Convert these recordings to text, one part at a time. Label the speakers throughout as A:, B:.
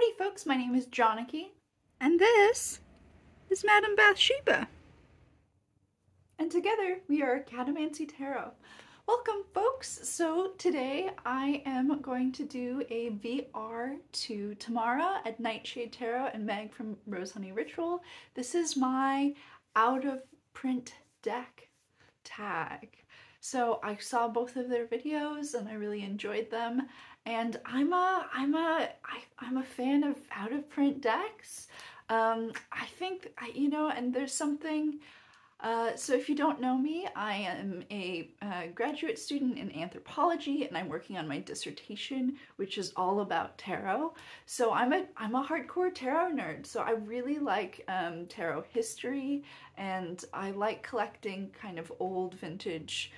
A: Howdy folks, my name is Janaki, and this is Madame Bathsheba. And together we are Catomancy Tarot. Welcome folks! So today I am going to do a VR to Tamara at Nightshade Tarot and Meg from Rose Honey Ritual. This is my out of print deck tag. So I saw both of their videos and I really enjoyed them. And I'm a fan of out of print decks. I think, and there's something, so if you don't know me, I am a graduate student in anthropology and I'm working on my dissertation, which is all about tarot. So I'm a hardcore tarot nerd. So I really like tarot history, and I like collecting kind of old vintage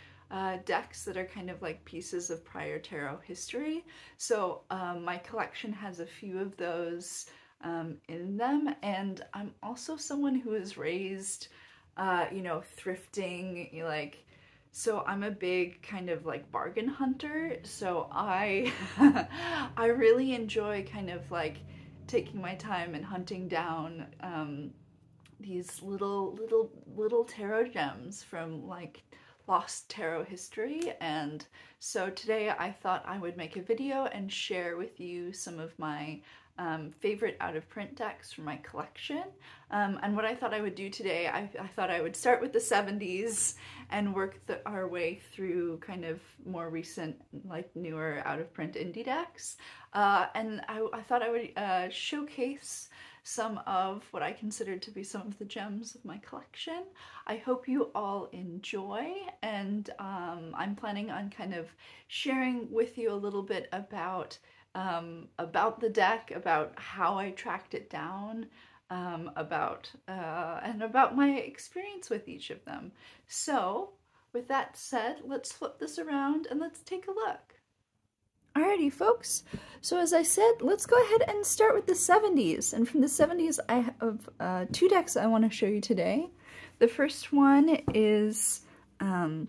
A: decks that are kind of like pieces of prior tarot history. So my collection has a few of those in them, and I'm also someone who is raised thrifting, so I'm a big kind of like bargain hunter. So I I really enjoy kind of like taking my time and hunting down these little tarot gems from like lost tarot history. And so today I thought I would make a video and share with you some of my favorite out-of-print decks from my collection. And what I thought I would do today, I thought I would start with the 70s and work our way through kind of more recent, like newer out-of-print indie decks. And I thought I would showcase some of what I consider to be some of the gems of my collection. I hope you all enjoy, and I'm planning on kind of sharing with you a little bit about the deck, about how I tracked it down, and about my experience with each of them. So with that said, let's flip this around and let's take a look. Alrighty folks, so as I said, let's go ahead and start with the 70s. And from the 70s I have two decks I want to show you today. The first one is a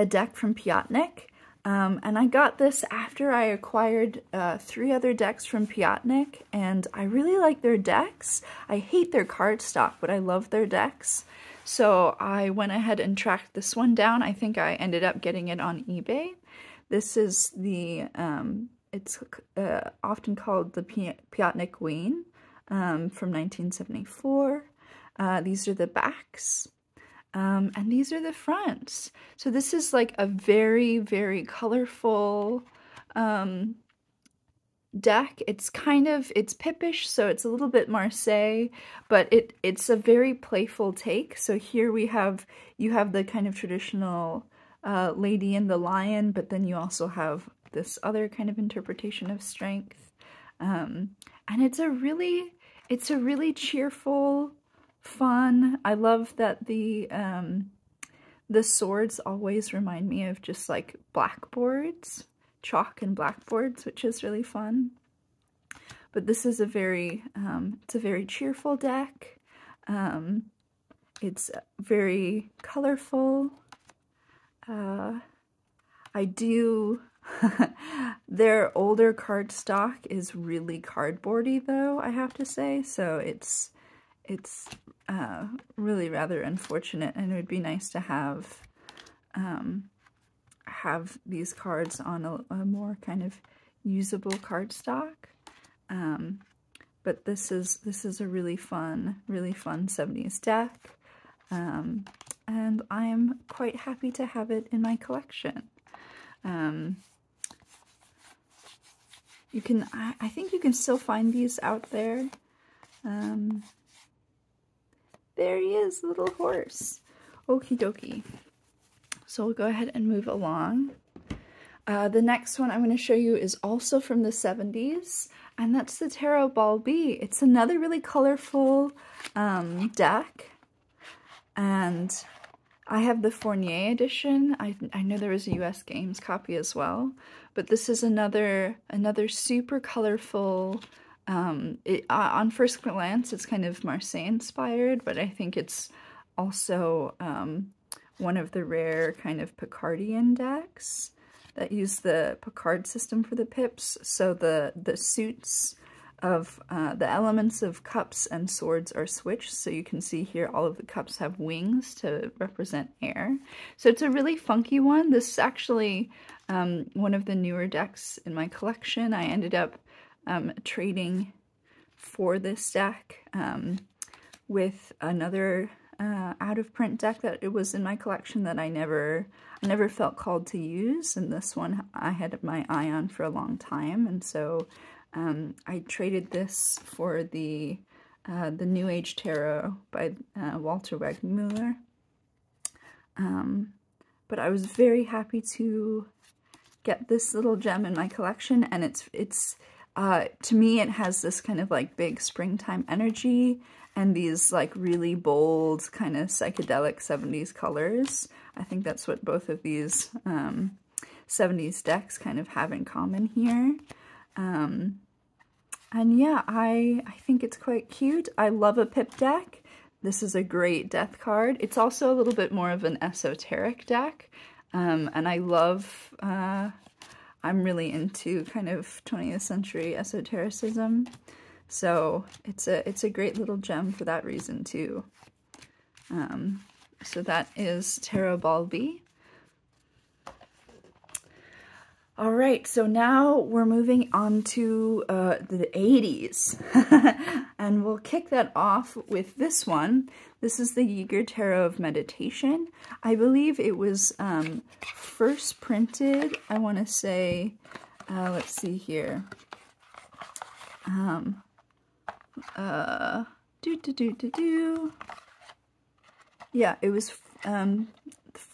A: deck from Piatnik. And I got this after I acquired 3 other decks from Piatnik, and I really like their decks. I hate their cardstock, but I love their decks. So I went ahead and tracked this one down. I think I ended up getting it on eBay. This is the, it's often called the Piatnik Queen from 1974. These are the backs. And these are the fronts. So this is like a very, very colorful deck. It's pippish, so it's a little bit Marseille, but it's a very playful take. So here you have the kind of traditional lady and the lion, but then you also have this other kind of interpretation of strength. And it's a really cheerful, fun. I love that the swords always remind me of just like blackboards, chalk and blackboards, which is really fun. But this is it's a very cheerful deck. It's very colorful. Their older cardstock is really cardboardy though, I have to say, so it's really rather unfortunate, and it would be nice to have these cards on a more kind of usable cardstock. But this is a really fun 70s deck, and I am quite happy to have it in my collection. I think you can still find these out there. There he is, the little horse. Okie dokie. So we'll go ahead and move along. The next one I'm going to show you is also from the 70s, and that's the Tarot Ball B. It's another really colorful deck, and I have the Fournier edition. I know there was a US Games copy as well, but this is another super colorful. On first glance, it's kind of Marseille inspired, but I think it's also one of the rare kind of Picardian decks that use the Picard system for the pips. So the suits of the elements of cups and swords are switched. So you can see here all of the cups have wings to represent air. So it's a really funky one. This is actually one of the newer decks in my collection. I ended up trading for this deck with another out-of-print deck that it was in my collection that I never felt called to use, and this one I had my eye on for a long time, and so I traded this for the New Age Tarot by Walter Wegmuller. But I was very happy to get this little gem in my collection, and it's to me it has this kind of like big springtime energy and these like really bold kind of psychedelic 70s colors. I think that's what both of these 70s decks kind of have in common here. And yeah, I think it's quite cute. I love a pip deck. This is a great death card. It's also a little bit more of an esoteric deck. And I love, I'm really into kind of 20th century esotericism. So it's a great little gem for that reason too. So that is Tarot Ball B. All right, so now we're moving on to the 80s, and we'll kick that off with this one. This is the Agora Tarot of Meditation. I believe it was first printed, I want to say, let's see here. Yeah, it was,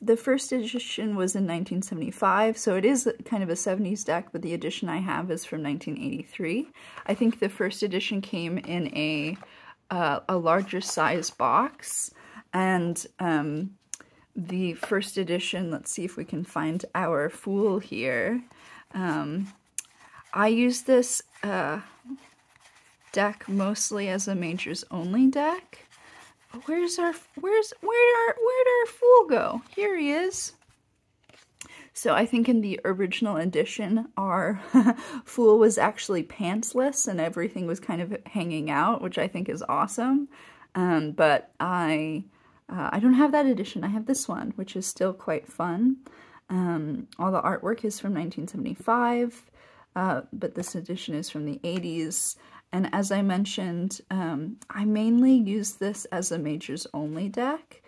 A: the first edition was in 1975, so it is kind of a 70s deck, but the edition I have is from 1983. I think the first edition came in a larger size box, and the first edition, let's see if we can find our Fool here. I use this deck mostly as a majors only deck. Where'd our Fool go? Here he is. So I think in the original edition, our Fool was actually pantsless and everything was kind of hanging out, which I think is awesome. But I don't have that edition. I have this one, which is still quite fun. All the artwork is from 1975, but this edition is from the 80s. And as I mentioned, I mainly use this as a majors only deck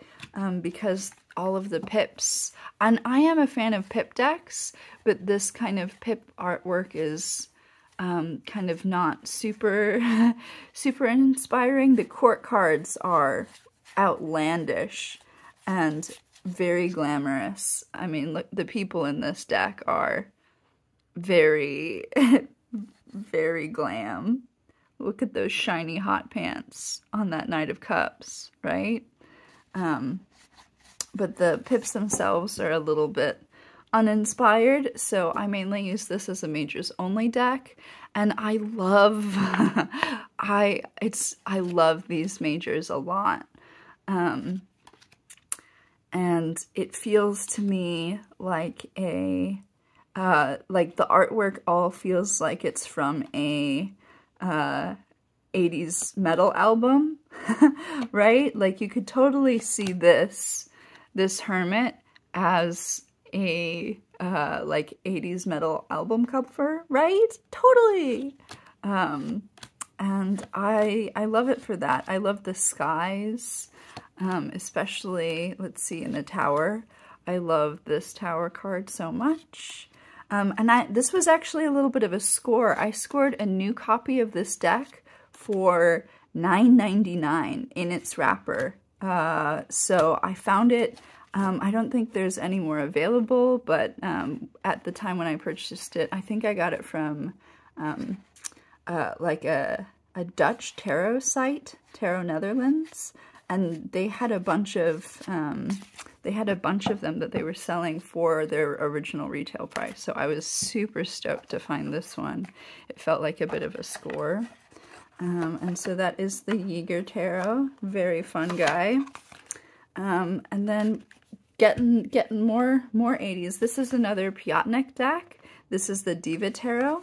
A: because all of the pips, and I am a fan of pip decks, but this kind of pip artwork is kind of not super inspiring. The court cards are outlandish and very glamorous. I mean, look, the people in this deck are very, very glam. Look at those shiny hot pants on that Knight of Cups, right? But the pips themselves are a little bit uninspired, so I mainly use this as a majors only deck. And I love, I love these majors a lot. And it feels to me like a, like the artwork all feels like it's from a 80s metal album, right? Like you could totally see this hermit as a like 80s metal album cover, right? Totally. And I love it for that. I love the skies, especially, let's see, in the tower. I love this tower card so much. And this was actually a little bit of a score. I scored a new copy of this deck for $9.99 in its wrapper. So I found it. I don't think there's any more available, but at the time when I purchased it, I think I got it from like a Dutch tarot site, Tarot Netherlands, and they had a bunch of them that they were selling for their original retail price. So I was super stoked to find this one. It felt like a bit of a score. And so that is the Agora Tarot. Very fun guy. And then getting more 80s. This is another Piatnik deck. This is the Diva Tarot.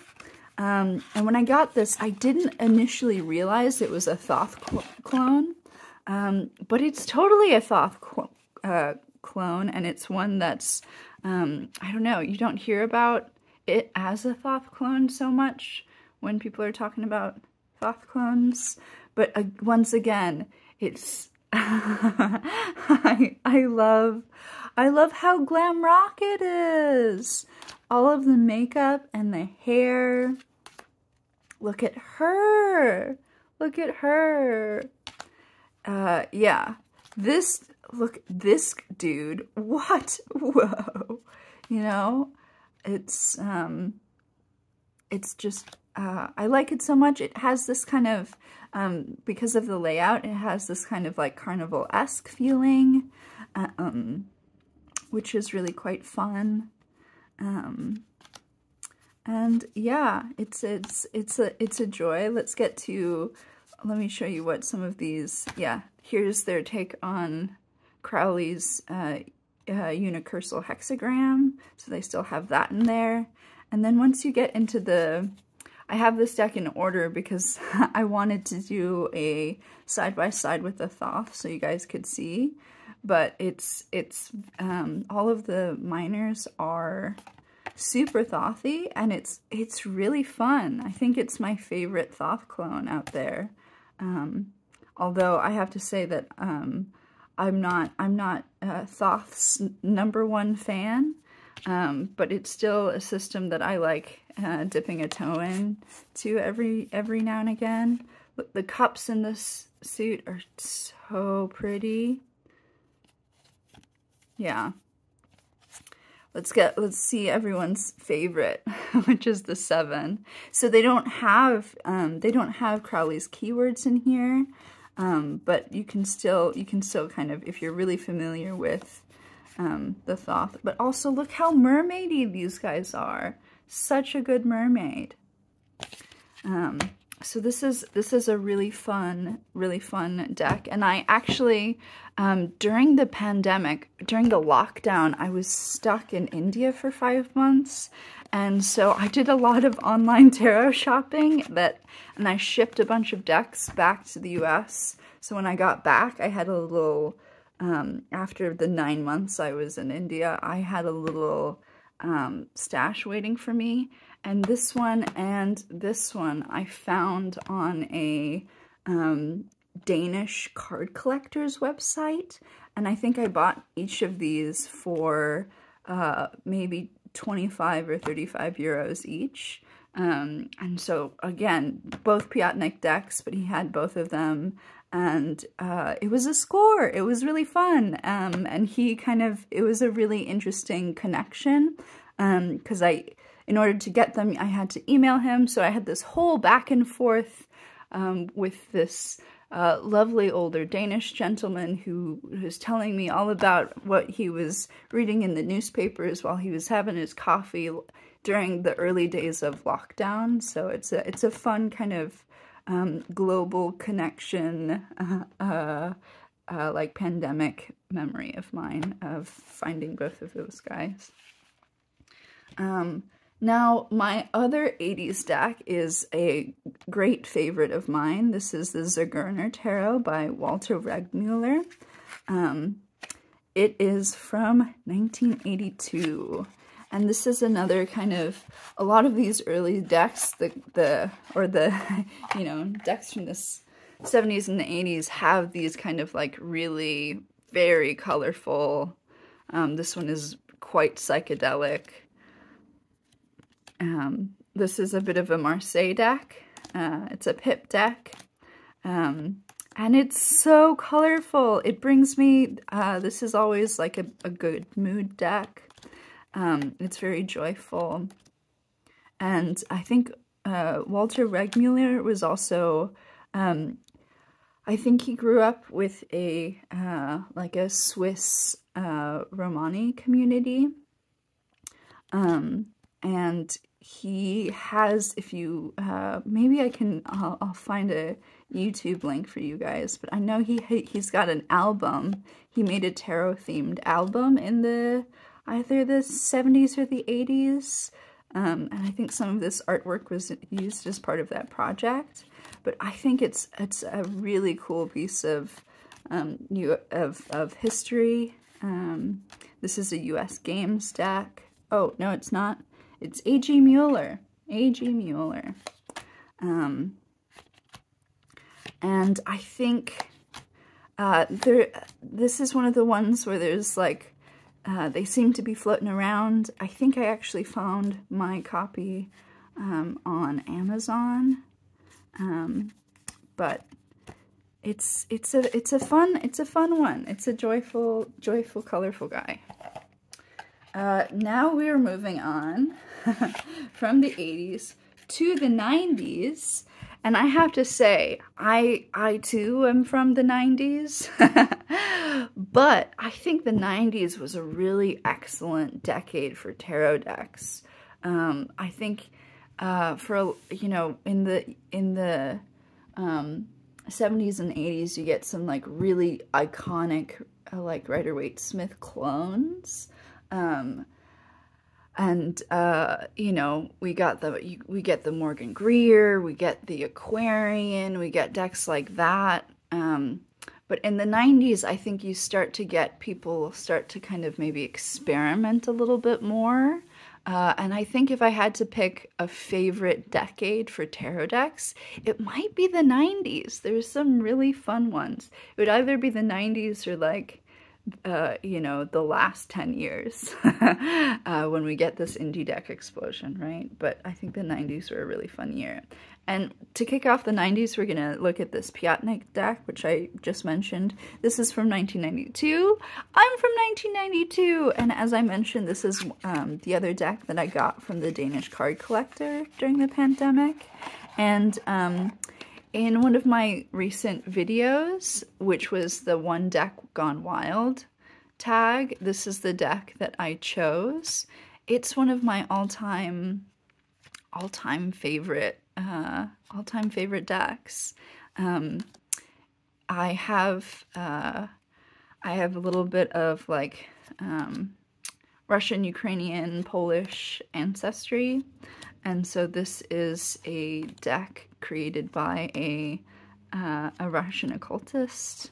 A: And when I got this, I didn't initially realize it was a Thoth clone, but it's totally a Thoth clone, and it's one that's, I don't know, you don't hear about it as a Thoth clone so much when people are talking about Thoth clones, but once again, it's, I love how glam rock it is. All of the makeup and the hair. Look at her. Look at her. Yeah. This dude, what? Whoa. You know, it's just, I like it so much. It has this kind of, because of the layout, it has this kind of like carnival-esque feeling, which is really quite fun. And yeah, it's a joy. Let's get to, let me show you what some of these, yeah, here's their take on Crowley's unicursal hexagram. So they still have that in there. And then once you get into the, I have this deck in order because I wanted to do a side-by-side with the Thoth so you guys could see. But it's all of the minors are super Thothy, and it's really fun. I think it's my favorite Thoth clone out there. Although I have to say that I'm not Thoth's #1 fan, but it's still a system that I like dipping a toe in to every now and again. Look, the cups in this suit are so pretty. Yeah. Let's see everyone's favorite, which is the 7. So they don't have Crowley's keywords in here, but you can still kind of, if you're really familiar with the Thoth. But also look how mermaidy these guys are. Such a good mermaid. So this is a really fun deck, and I actually during the pandemic, during the lockdown, I was stuck in India for 5 months, and so I did a lot of online tarot shopping and I shipped a bunch of decks back to the US. So when I got back, I had a little after the 9 months I was in India, I had a little stash waiting for me. And this one and this one I found on a Danish card collector's website. And I think I bought each of these for maybe 25 or 35 euros each. And so, again, both Piatnik decks, but he had both of them. And it was a score. It was really fun. And he kind of, it was a really interesting connection. Because in order to get them, I had to email him. So I had this whole back and forth with this lovely older Danish gentleman who was telling me all about what he was reading in the newspapers while he was having his coffee during the early days of lockdown. So it's a fun kind of global connection, like pandemic memory of mine of finding both of those guys. Now, my other 80s deck is a great favorite of mine. This is the Zagerna Tarot by Walter Regmuller. It is from 1982. And this is another kind of, a lot of these early decks, you know, decks from the 70s and the 80s have these kind of like really very colorful, this one is quite psychedelic. This is a bit of a Marseille deck. It's a pip deck. And it's so colorful. It brings me, this is always like a good mood deck. It's very joyful. And I think Walter Regmuller was also, I think he grew up with a, like a Swiss Romani community. And he has, if you, maybe I'll find a YouTube link for you guys, but I know he's got an album. He made a tarot themed album in either the 70s or the 80s. And I think some of this artwork was used as part of that project. But I think it's a really cool piece of history. This is a U.S. Games deck. Oh, no, it's not. It's A.G. Mueller. A.G. Mueller. And I think this is one of the ones where there's like, they seem to be floating around. I think I actually found my copy on Amazon. But it's a fun one. It's a joyful, colorful guy. Now we're moving on from the 80s to the 90s. And I have to say, I too am from the 90s, but I think the 90s was a really excellent decade for tarot decks. I think for, you know, in the 70s and 80s, you get some like really iconic like Rider-Waite-Smith clones. And, you know, we get the Morgan Greer, we get the Aquarian, we get decks like that. But in the 90s, I think you start to get people start to kind of maybe experiment a little bit more. And I think if I had to pick a favorite decade for tarot decks, it might be the 90s. There's some really fun ones. It would either be the 90s or like, you know, the last 10 years when we get this indie deck explosion, right? But I think the 90s were a really fun year. And to kick off the 90s, we're going to look at this Piatnik deck, which I just mentioned. This is from 1992. I'm from 1992, and as I mentioned, this is the other deck that I got from the Danish card collector during the pandemic. And in one of my recent videos, which was the One Deck Gone Wild tag, this is the deck that I chose. It's one of my all-time favorite decks. I have a little bit of like Russian, Ukrainian, Polish ancestry, and so this is a deck created by a Russian occultist,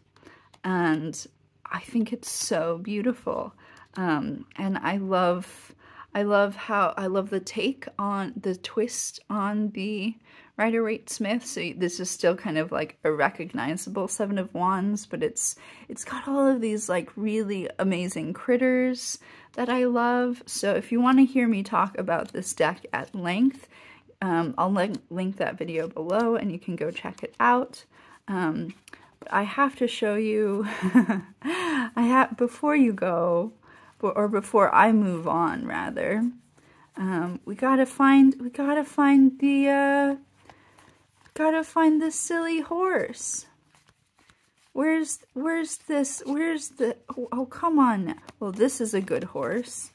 A: and I think it's so beautiful. And I love the take on the twist on the Rider-Waite-Smith. So this is still kind of like a recognizable Seven of Wands, but it's got all of these like really amazing critters that I love. So if you want to hear me talk about this deck at length, I'll link that video below and you can go check it out. But I have to show you, before you go, or before I move on, rather, we gotta find the silly horse. Where's the, oh, come on now. Well, this is a good horse,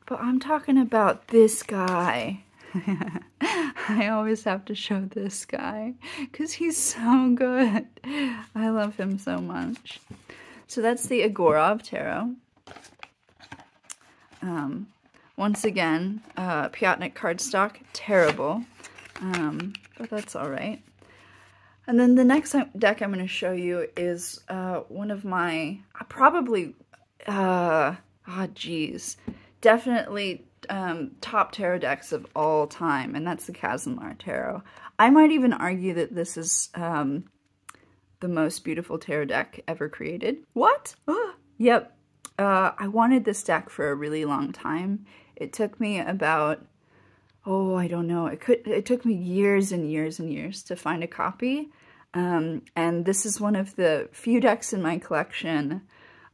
A: but I'm talking about this guy. I always have to show this guy because he's so good. I love him so much. So that's the Agora Tarot. Once again, Piatnik cardstock, terrible, but that's all right. And then the next deck I'm going to show you is one of my, definitely top tarot decks of all time, and that's the Chasma Tarot. I might even argue that this is the most beautiful tarot deck ever created. What? Yep. I wanted this deck for a really long time. It took me about, I don't know, it took me years and years and years to find a copy. And this is one of the few decks in my collection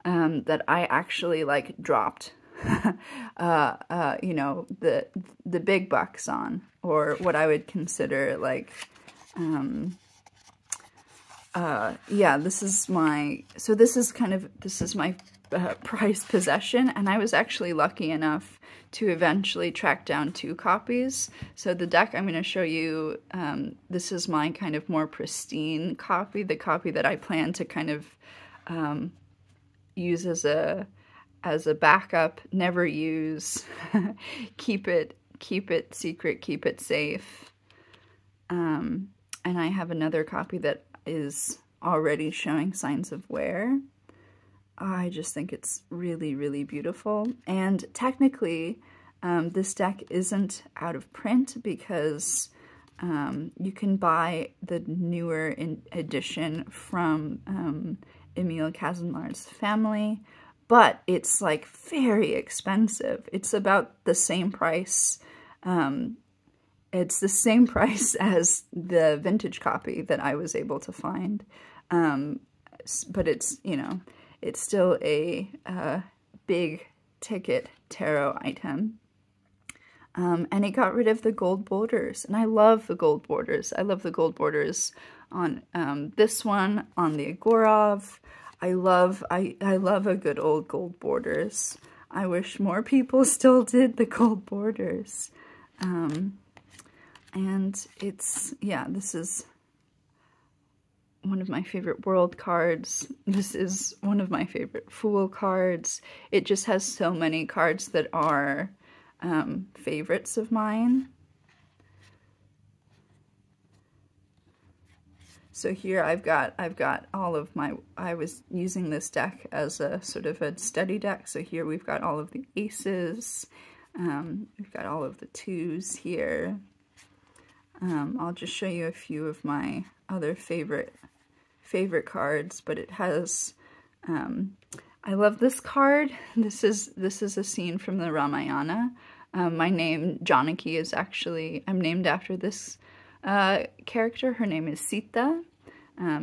A: that I actually like dropped you know, the big bucks on, or what I would consider like yeah, this is my prized possession, and I was actually lucky enough to eventually track down 2 copies. So the deck I'm going to show you, this is my kind of more pristine copy, the copy that I plan to kind of use as a backup, never use, keep it keep it secret, keep it safe. And I have another copy that is already showing signs of wear. I just think it's really, really beautiful. And technically, this deck isn't out of print because you can buy the newer edition from Emil Kazanlar's family, but it's like very expensive. It's about the same price. It's the same price as the vintage copy that I was able to find. But it's, you know, it's still a big ticket tarot item. And it got rid of the gold borders, and I love the gold borders. I love the gold borders on this one, on the Agora. I love a good old gold borders. I wish more people still did the gold borders. And it's, yeah, this is one of my favorite world cards. This is one of my favorite Fool cards. It just has so many cards that are favorites of mine. So here I've got all of my, I was using this deck as a sort of a study deck. So here we've got all of the aces. We've got all of the twos here. I'll just show you a few of my other favorite cards, but it has, I love this card. This is a scene from the Ramayana. My name, Janaki, is actually, I'm named after this character. Her name is Sita.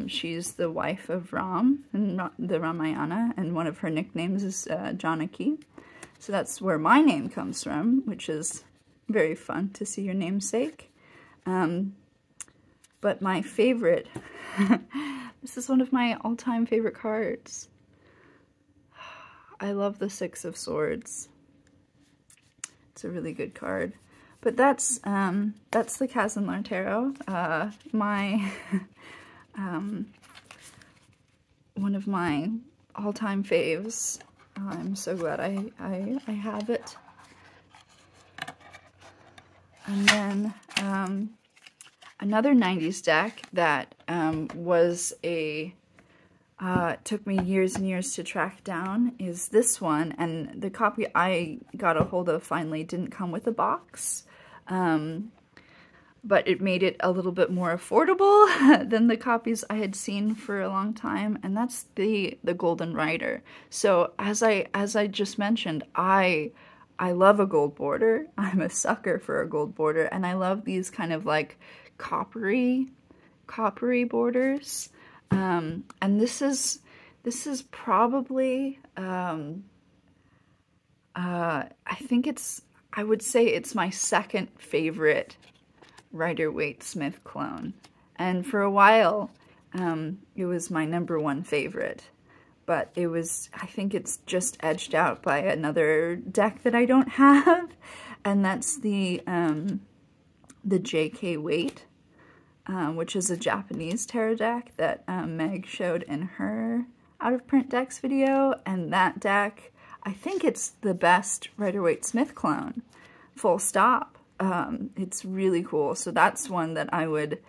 A: She's the wife of Ram in the Ramayana, and one of her nicknames is Janaki. So that's where my name comes from, which is very fun to see your namesake. But my favorite, this is one of my all-time favorite cards. I love the Six of Swords. It's a really good card. But that's the Catomancy Tarot. My one of my all-time faves. I'm so glad I have it. And then another 90s deck that was a took me years and years to track down is this one, and the copy I got a hold of finally didn't come with a box, but it made it a little bit more affordable than the copies I had seen for a long time, and that's the Golden Rider. So as I just mentioned, I love a gold border. I'm a sucker for a gold border, and I love these kind of like coppery borders. And this is probably, I would say it's my second favorite Rider-Waite-Smith clone. And for a while, it was my number 1 favorite. But it was, I think it's just edged out by another deck that I don't have. And that's the J.K. Waite. Which is a Japanese tarot deck that Meg showed in her out-of-print decks video, and that deck, I think it's the best Rider-Waite-Smith clone, full stop. It's really cool, so that's one that I would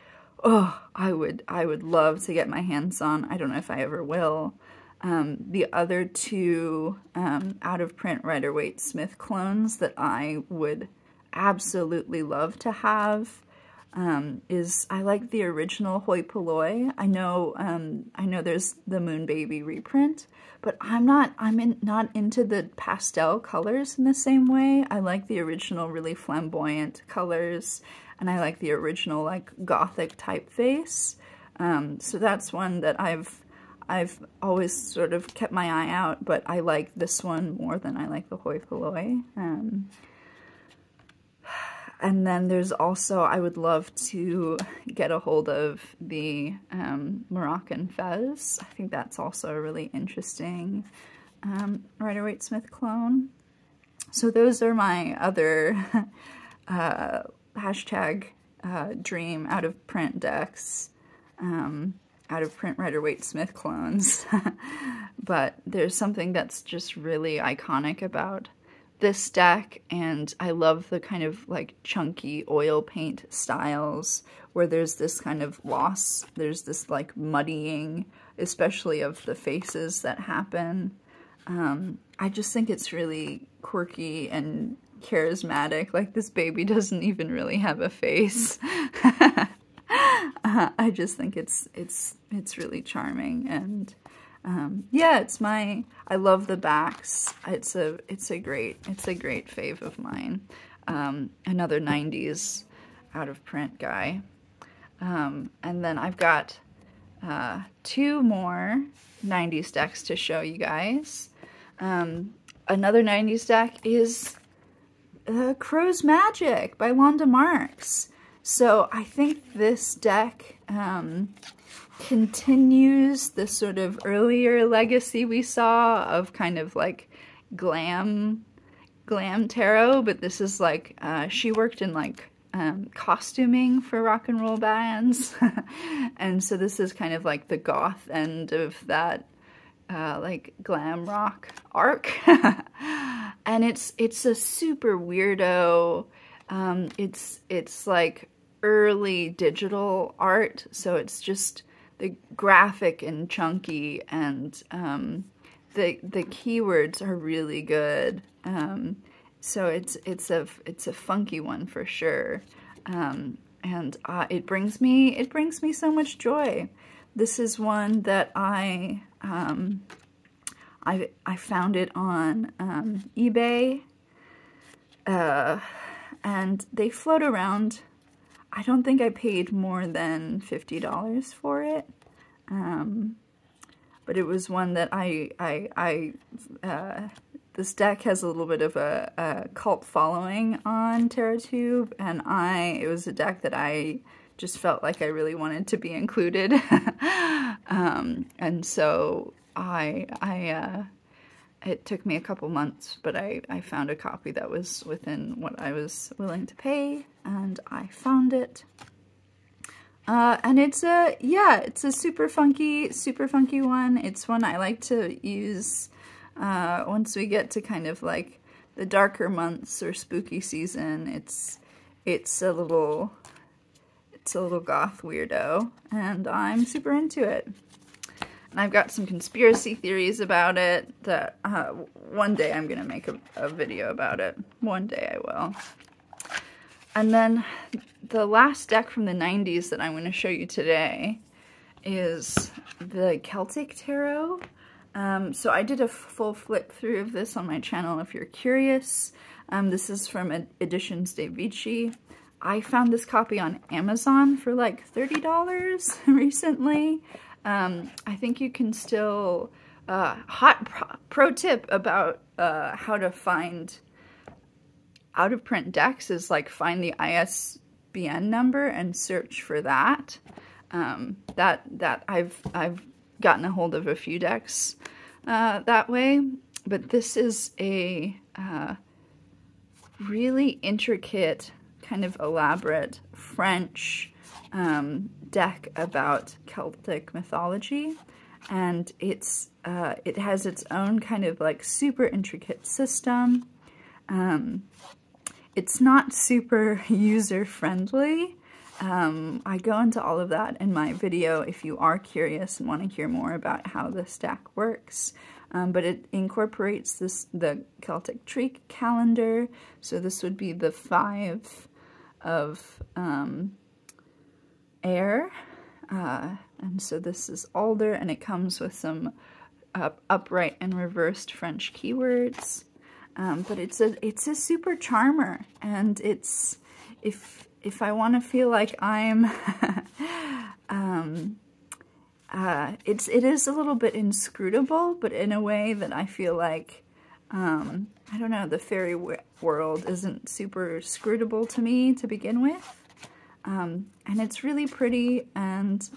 A: love to get my hands on. I don't know if I ever will. The other two out-of-print Rider-Waite-Smith clones that I would absolutely love to have is I like the original Hoi Polloi. I know there's the Moon Baby reprint, but I'm not into the pastel colors in the same way. I like the original really flamboyant colors, and I like the original like Gothic typeface. So that's one that I've always sort of kept my eye out, but I like this one more than I like the Hoi Polloi. And then there's also, I would love to get a hold of the Moroccan Fez. I think that's also a really interesting Rider-Waite-Smith clone. So those are my other hashtag dream out-of-print decks, out-of-print Rider-Waite-Smith clones. But there's something that's just really iconic about this deck, and I love the kind of like chunky oil paint styles where there's this kind of loss, there's this like muddying, especially of the faces that happen. I just think it's really quirky and charismatic. Like, this baby doesn't even really have a face. I just think it's really charming, and yeah, I love the backs. It's a great fave of mine. Another 90s out of print guy. And then I've got 2 more 90s decks to show you guys. Another 90s deck is Crow's Magic by Wanda Marks. So I think this deck continues the sort of earlier legacy we saw of kind of like glam tarot, but this is like, she worked in like costuming for rock and roll bands. And so this is kind of like the goth end of that like glam rock arc. And it's a super weirdo, it's like early digital art, so it's just the graphic and chunky, and the keywords are really good. So it's a funky one for sure, and it brings me so much joy. This is one that I found it on eBay, and they float around. I don't think I paid more than $50 for it, but it was one that this deck has a little bit of a cult following on TarotTube, and it was a deck that I just felt like I really wanted to be included. And so it took me a couple months, but I found a copy that was within what I was willing to pay, and I found it. And it's a super funky one. It's one I like to use once we get to kind of like the darker months or spooky season. It's a little goth weirdo, and I'm super into it. And I've got some conspiracy theories about it that one day I'm gonna make a video about it. One day I will. And then the last deck from the 90s that I'm gonna show you today is the Celtic Tarot. So I did a full flip through of this on my channel if you're curious. This is from Editions de Vici. I found this copy on Amazon for like $30 recently. I think you can still, hot pro tip about how to find out-of-print decks is like find the ISBN number and search for that. That I've gotten a hold of a few decks that way, but this is a really intricate, kind of elaborate French deck about Celtic mythology, and it has its own kind of like super intricate system. It's not super user-friendly. I go into all of that in my video if you are curious and want to hear more about how this deck works. But it incorporates the Celtic tree calendar, so this would be the 5 of air, and so this is alder, and it comes with some upright and reversed French keywords. But it's a super charmer, and it's if I want to feel like I'm it is a little bit inscrutable, but in a way that I feel like I don't know, the fairy world isn't super scrutable to me to begin with. And it's really pretty, and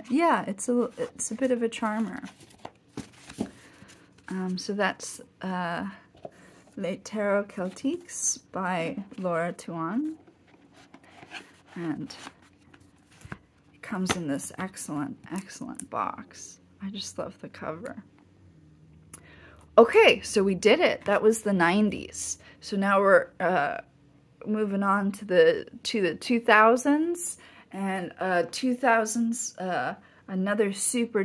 A: yeah, it's a bit of a charmer. So that's Les Tarot Celtiques by Laura Tuan, and it comes in this excellent box. I just love the cover. Okay, so we did it. That was the 90s. So now we're moving on to the 2000s, and 2000s, another super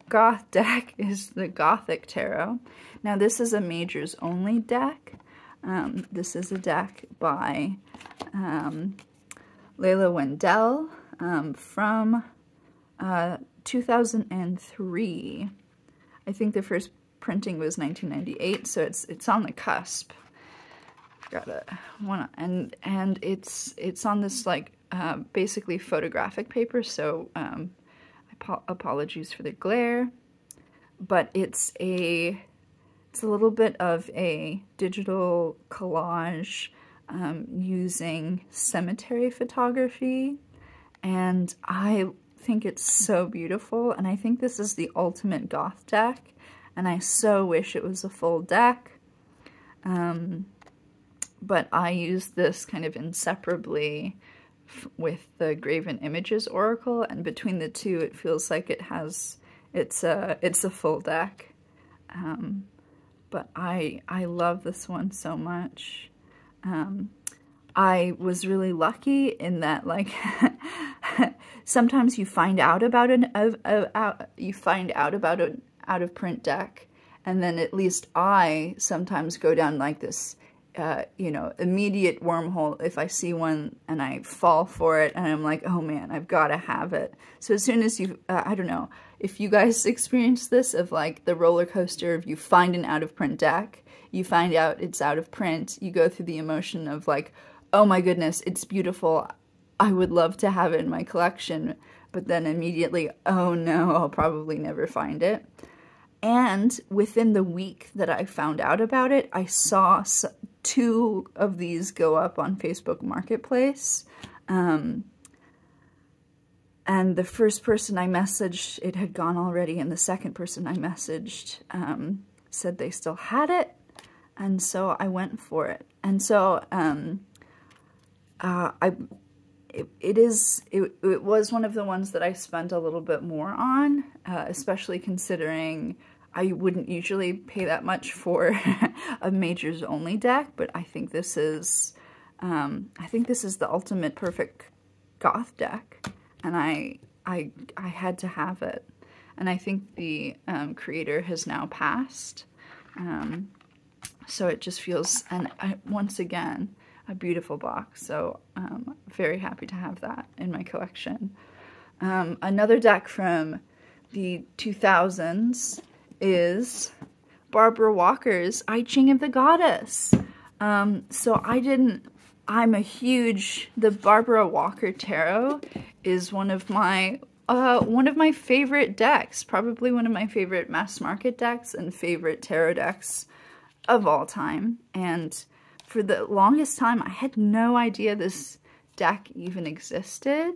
A: goth deck is the Gothic Tarot. Now this is a majors only deck. This is a deck by Leila Wendell from 2003. I think the first printing was 1998, so it's on the cusp. And it's on this like basically photographic paper, so apologies for the glare, but it's a little bit of a digital collage using cemetery photography, and I think it's so beautiful, and I think this is the ultimate goth deck, and I so wish it was a full deck. But I use this kind of inseparably with the Graven Images Oracle, and between the two it feels like it's a full deck. But I love this one so much. I was really lucky in that, like, sometimes you find out about an out of print deck, and then at least I sometimes go down like this you know, immediate wormhole if I see one and I fall for it and I'm like, oh man, I've got to have it. So as soon as you, I don't know, if you guys experience this of like the roller coaster of you find an out of print deck, you find out it's out of print, you go through the emotion of like, oh my goodness, it's beautiful, I would love to have it in my collection, but then immediately, oh no, I'll probably never find it. And within the week that I found out about it, I saw 2 of these go up on Facebook Marketplace. And the first person I messaged, it had gone already, and the second person I messaged said they still had it, and so I went for it. And so it was one of the ones that I spent a little bit more on, especially considering I wouldn't usually pay that much for a majors only deck, but I think this is the ultimate perfect goth deck, and I had to have it. And I think the creator has now passed, so it just feels, and once again, a beautiful box. So very happy to have that in my collection. Another deck from the 2000s is Barbara Walker's I Ching of the Goddess. So I'm a huge, the Barbara Walker Tarot is one of my favorite decks, probably one of my favorite mass market decks and favorite tarot decks of all time. And for the longest time, I had no idea this deck even existed.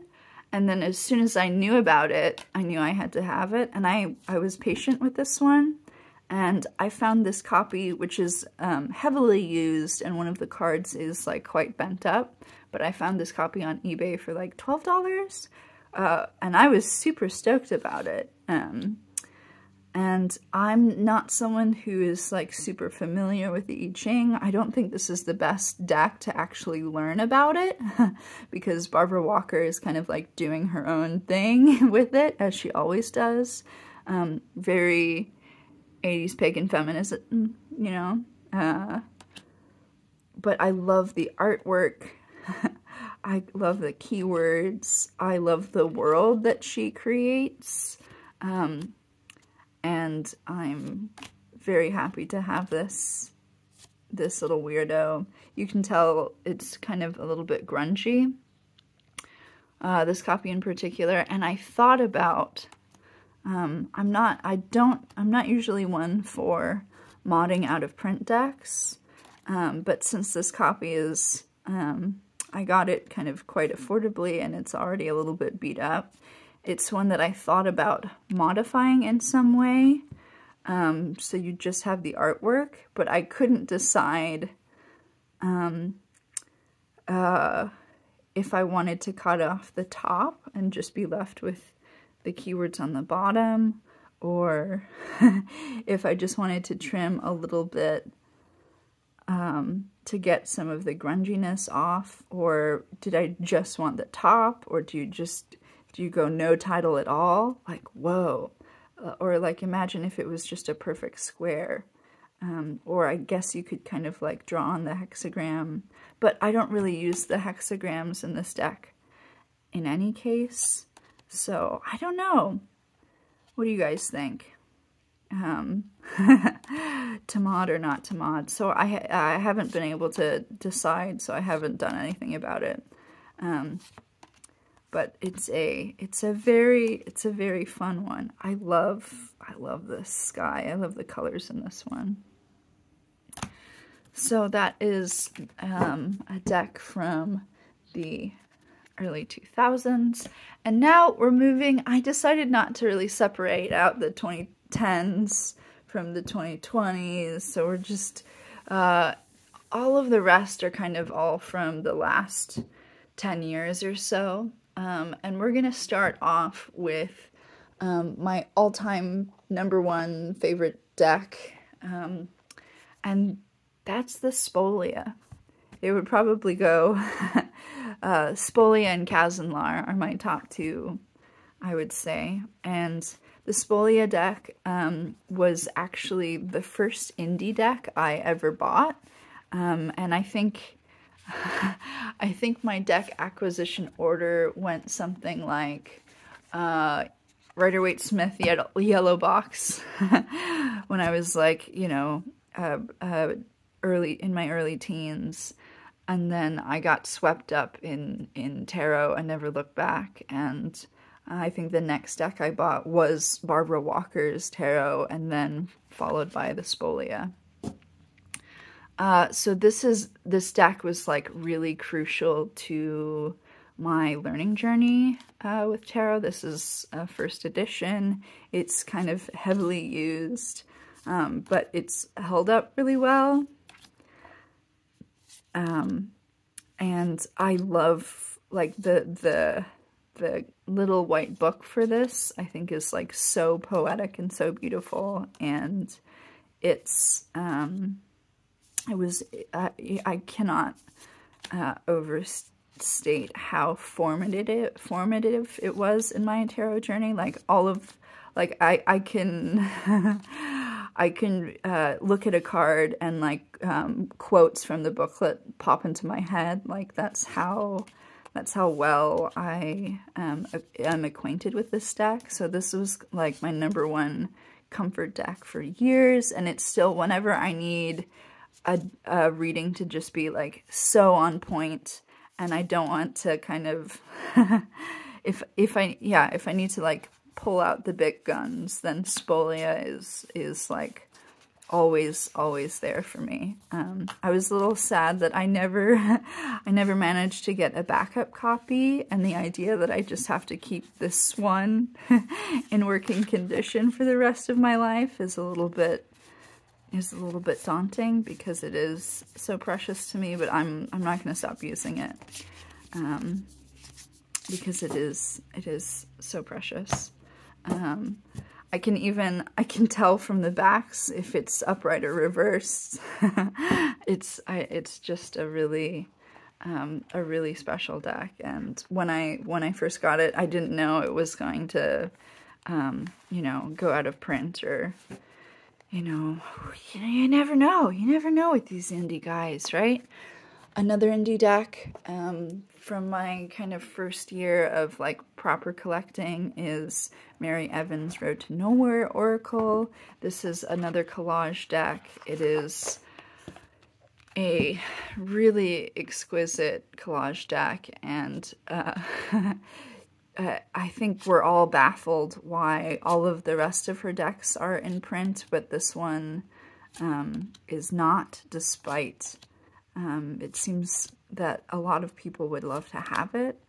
A: And then as soon as I knew about it, I knew I had to have it. And I was patient with this one. And I found this copy, which is heavily used, and one of the cards is like quite bent up. But I found this copy on eBay for like $12. And I was super stoked about it. And I'm not someone who is like super familiar with the I Ching. I don't think this is the best deck to actually learn about it because Barbara Walker is kind of like doing her own thing with it, as she always does. Very 80s pagan feminism, you know. But I love the artwork. I love the keywords. I love the world that she creates. And I'm very happy to have this little weirdo. You can tell it's kind of a little bit grungy, this copy in particular. And I thought about, I'm not usually one for modding out of print decks, but since this copy is, I got it kind of quite affordably and it's already a little bit beat up. It's one that I thought about modifying in some way, so you just have the artwork, but I couldn't decide if I wanted to cut off the top and just be left with the keywords on the bottom, or if I just wanted to trim a little bit to get some of the grunginess off, or did I just want the top, or do you go no title at all? Like, whoa. Or like, imagine if it was just a perfect square. Or I guess you could kind of like draw on the hexagram, but I don't really use the hexagrams in this deck in any case, so I don't know. What do you guys think? To mod or not to mod? So I haven't been able to decide, so I haven't done anything about it. But it's a very fun one. I love this sky. I love the colors in this one. So that is a deck from the early 2000s. And now we're moving. I decided not to really separate out the 2010s from the 2020s. So we're just, all of the rest are kind of all from the last 10 years or so. And we're going to start off with my all-time #1 favorite deck. And that's the Spolia. It would probably go Spolia and Kazanlar are my top two, I would say. And the Spolia deck was actually the first indie deck I ever bought. And I think my deck acquisition order went something like Rider-Waite-Smith Yellow Box when I was like, you know, in my early teens. And then I got swept up in tarot and never looked back. And I think the next deck I bought was Barbara Walker's Tarot, and then followed by the Spolia. So this deck was like really crucial to my learning journey with tarot. This is a first edition. It's kind of heavily used, but it's held up really well. And I love like the little white book for this. I think is like so poetic and so beautiful, and it's I cannot overstate how formative it was in my tarot journey. Like all of, like I can I can look at a card and like quotes from the booklet pop into my head. Like that's how well I am acquainted with this deck. So this was like my #1 comfort deck for years, and it's still, whenever I need a reading to just be like so on point, and I don't want to kind of if I need to like pull out the big guns, then Spolia is like always there for me. I was a little sad that I never managed to get a backup copy, and the idea that I just have to keep this one in working condition for the rest of my life is a little bit daunting, because it is so precious to me. But I'm not going to stop using it because it is so precious. I can tell from the backs if it's upright or reversed. It's just a really special deck. And when I first got it, I didn't know it was going to you know, go out of print, or you never know with these indie guys, right? Another indie deck from my kind of first year of like proper collecting is Mary Evans' Road to Nowhere Oracle. This is another collage deck. It is a really exquisite collage deck, and I think we're all baffled why all of the rest of her decks are in print, but this one is not, despite it seems that a lot of people would love to have it.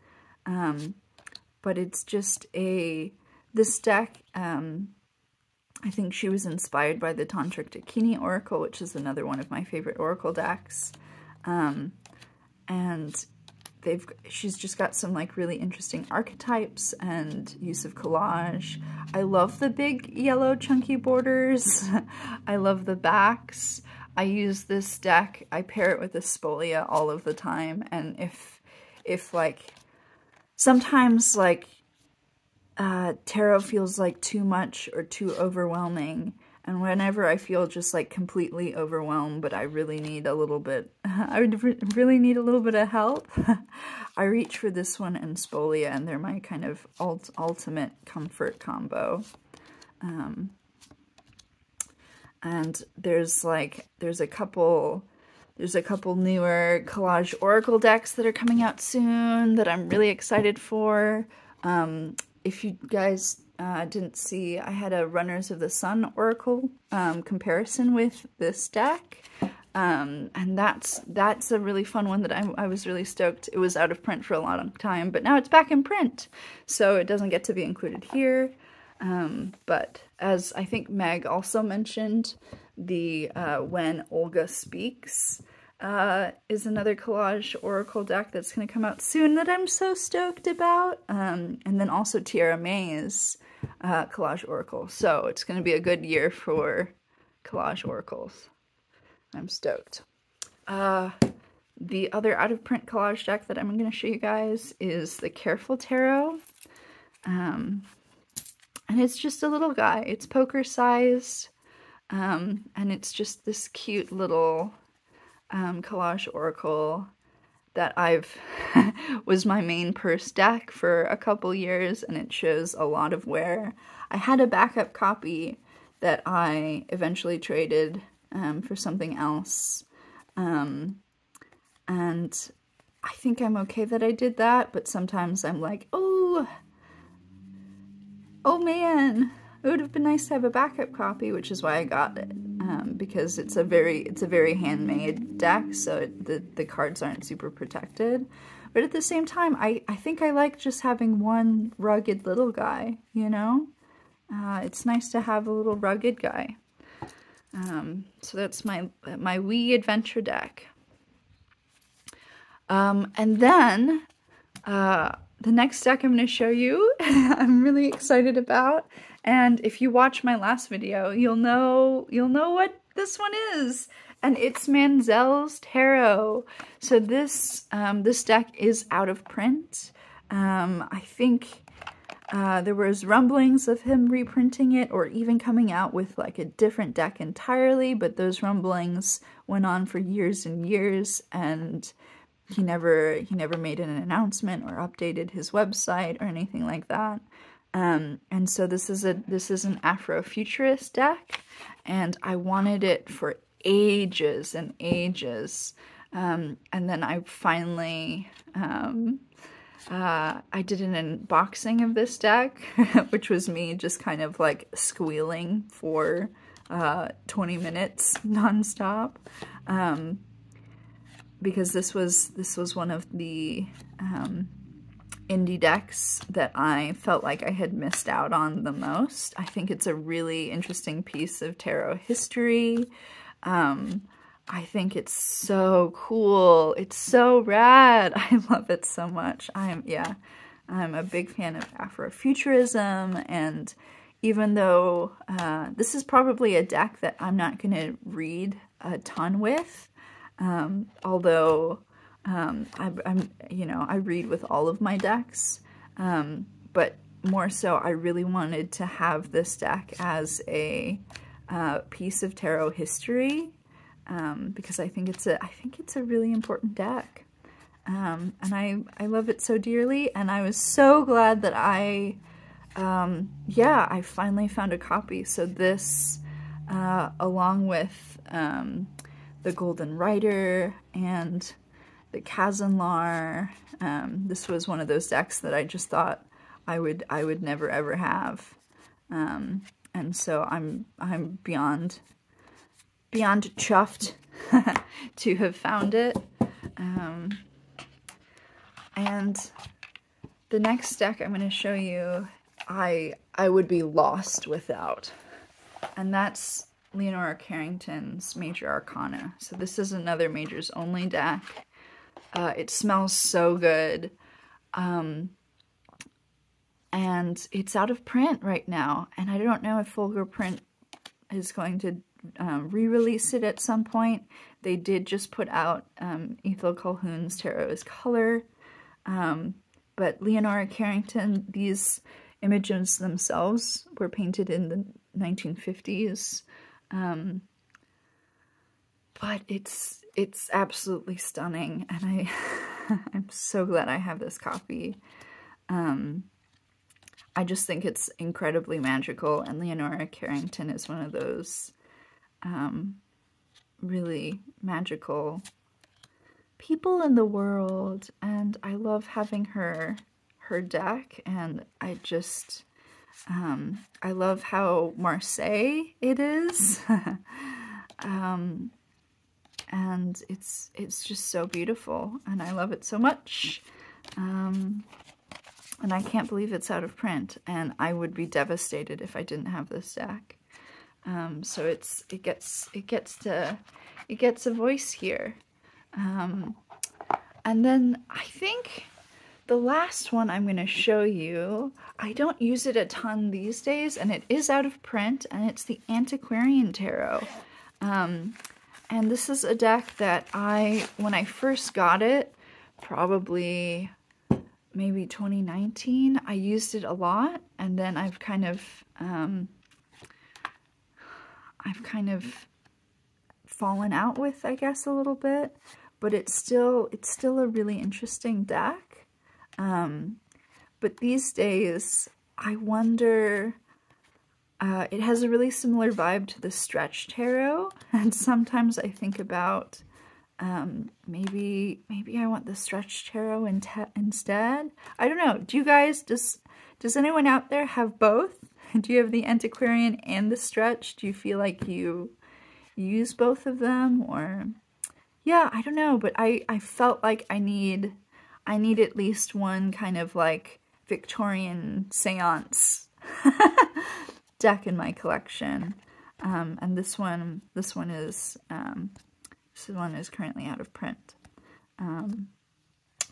A: But it's just this deck, I think she was inspired by the Tantric Dakini Oracle, which is another one of my favorite Oracle decks. And she's just got some like really interesting archetypes and use of collage. I love the big yellow chunky borders. I love the backs. I use this deck, I pair it with a Spolia all of the time, and if like, sometimes like tarot feels like too much or too overwhelming, and whenever I feel just like completely overwhelmed, but I really need a little bit, really need a little bit of help, I reach for this one and Spolia, and they're my kind of ultimate comfort combo. And there's a couple newer Collage Oracle decks that are coming out soon that I'm really excited for. If you guys didn't see, I had a Runners of the Sun Oracle comparison with this deck. And that's a really fun one that I was really stoked. It was out of print for a long time, but now it's back in print, so it doesn't get to be included here. But as I think Meg also mentioned, the When Olga Speaks is another Collage Oracle deck that's going to come out soon that I'm so stoked about. And then also Tierra May's Collage Oracle. So it's going to be a good year for Collage Oracles. I'm stoked. The other out-of-print collage deck that I'm going to show you guys is the Careful Tarot. And it's just a little guy. It's poker sized, and it's just this cute little Collage Oracle that was my main purse deck for a couple years, and it shows a lot of wear. I had a backup copy that I eventually traded for something else, and I think I'm okay that I did that, but sometimes I'm like, oh man, it would have been nice to have a backup copy, which is why I got it, because it's a very handmade deck, so the cards aren't super protected. But at the same time, I think I like just having one rugged little guy, you know? It's nice to have a little rugged guy. So that's my wee adventure deck. And then the next deck I'm going to show you, I'm really excited about, and if you watch my last video, you'll know what this one is, and it's Manziels Tarot. So this deck is out of print. I think there was rumblings of him reprinting it, or even coming out with like a different deck entirely, but those rumblings went on for years and years, and he never made an announcement or updated his website or anything like that. And so this is an Afrofuturist deck, and I wanted it for ages and ages. And then I finally I did an unboxing of this deck, which was me just kind of like squealing for 20 minutes nonstop. Because this was one of the indie decks that I felt like I had missed out on the most. I think it's a really interesting piece of tarot history. I think it's so cool. It's so rad. I love it so much. I'm a big fan of Afrofuturism, and even though this is probably a deck that I'm not going to read a ton with, although I read with all of my decks, but more so I really wanted to have this deck as a piece of tarot history, because I think it's a really important deck, and I love it so dearly, and I was so glad that I finally found a copy. So this, along with the Golden Rider and the Kazanlar, this was one of those decks that I just thought I would never ever have, and so I'm beyond chuffed to have found it. And the next deck I'm going to show you, I would be lost without, and that's Leonora Carrington's Major Arcana. So this is another Majors Only deck. It smells so good. And it's out of print right now. And I don't know if Fulgur Print is going to re-release it at some point. They did just put out Ethel Colquhoun's Tarot is Color. But Leonora Carrington, these images themselves were painted in the 1950s. But it's absolutely stunning, and I'm so glad I have this copy. I just think it's incredibly magical, and Leonora Carrington is one of those really magical people in the world, and I love having her deck, and I just I love how Marseille it is. And it's just so beautiful, and I love it so much. And I can't believe it's out of print, and I would be devastated if I didn't have this deck. So it gets a voice here. And then I think the last one I'm going to show you, I don't use it a ton these days, and it is out of print, and it's the Antiquarian Tarot. And this is a deck that when I first got it, probably maybe 2019, I used it a lot, and then I've kind of fallen out with, I guess, a little bit, but it's still a really interesting deck. But these days, I wonder, it has a really similar vibe to the Stretch Tarot, and sometimes I think about maybe I want the Stretch Tarot instead. I don't know. Do you guys, does anyone out there have both? Do you have the Antiquarian and the Stretch? Do you feel like you use both of them? Or, yeah, I don't know, but I felt like I need at least one kind of like Victorian seance deck in my collection. And this one is currently out of print.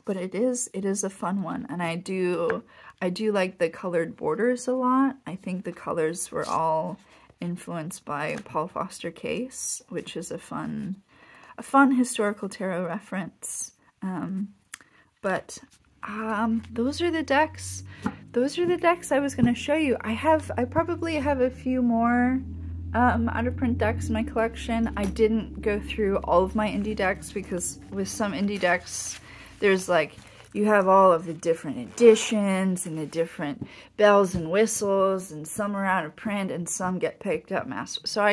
A: But it is a fun one, and I do like the colored borders a lot. I think the colors were all influenced by Paul Foster Case, which is a fun historical tarot reference. But those are the decks. Those are the decks I was going to show you. I probably have a few more out of print decks in my collection. I didn't go through all of my indie decks, because with some indie decks, there's like, you have all of the different editions and the different bells and whistles, and some are out of print and some get picked up mass. So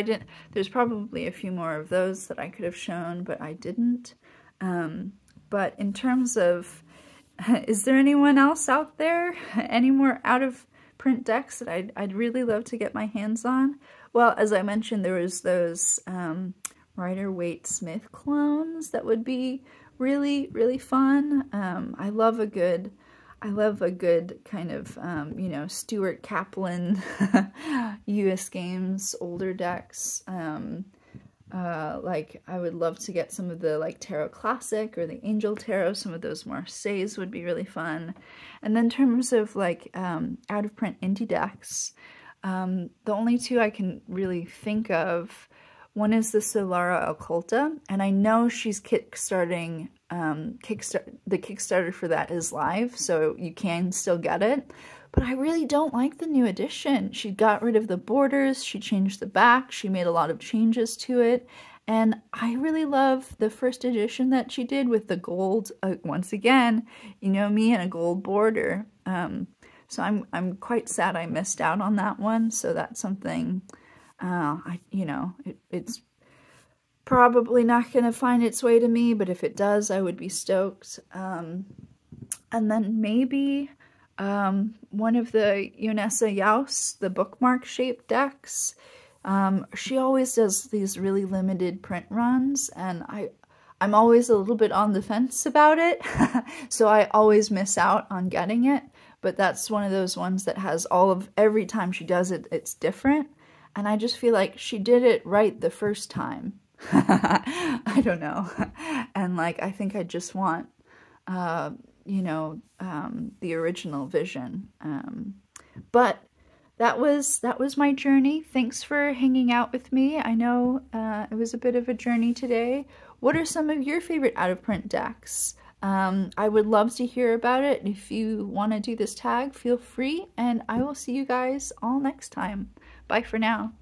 A: there's probably a few more of those that I could have shown, but I didn't. But in terms of, is there anyone else out there? Any more out of print decks that I'd really love to get my hands on? Well, as I mentioned, there was those Rider-Waite-Smith clones that would be really, really fun. I love a good kind of, you know, Stuart Kaplan US Games older decks. Like, I would love to get some of the, like, Tarot Classic or the Angel Tarot. Some of those Marseilles would be really fun. And then in terms of, like, out-of-print indie decks, the only two I can really think of, one is the Solara Occulta, and I know she's kickstarting, the Kickstarter for that is live, so you can still get it. But I really don't like the new edition. She got rid of the borders, she changed the back, she made a lot of changes to it, and I really love the first edition that she did with the gold, once again, you know me, and a gold border. So I'm quite sad I missed out on that one, so that's something, it's probably not going to find its way to me, but if it does, I would be stoked. And then maybe one of the Yonessa Yaus, the bookmark-shaped decks. She always does these really limited print runs, and I'm always a little bit on the fence about it, so I always miss out on getting it. But that's one of those ones that has every time she does it, it's different. And I just feel like she did it right the first time. I don't know. and like I think I just want you know, the original vision. But that was my journey. Thanks for hanging out with me. I know it was a bit of a journey today. What are some of your favorite out-of-print decks? I would love to hear about it. If you want to do this tag, feel free, and I will see you guys all next time. Bye for now.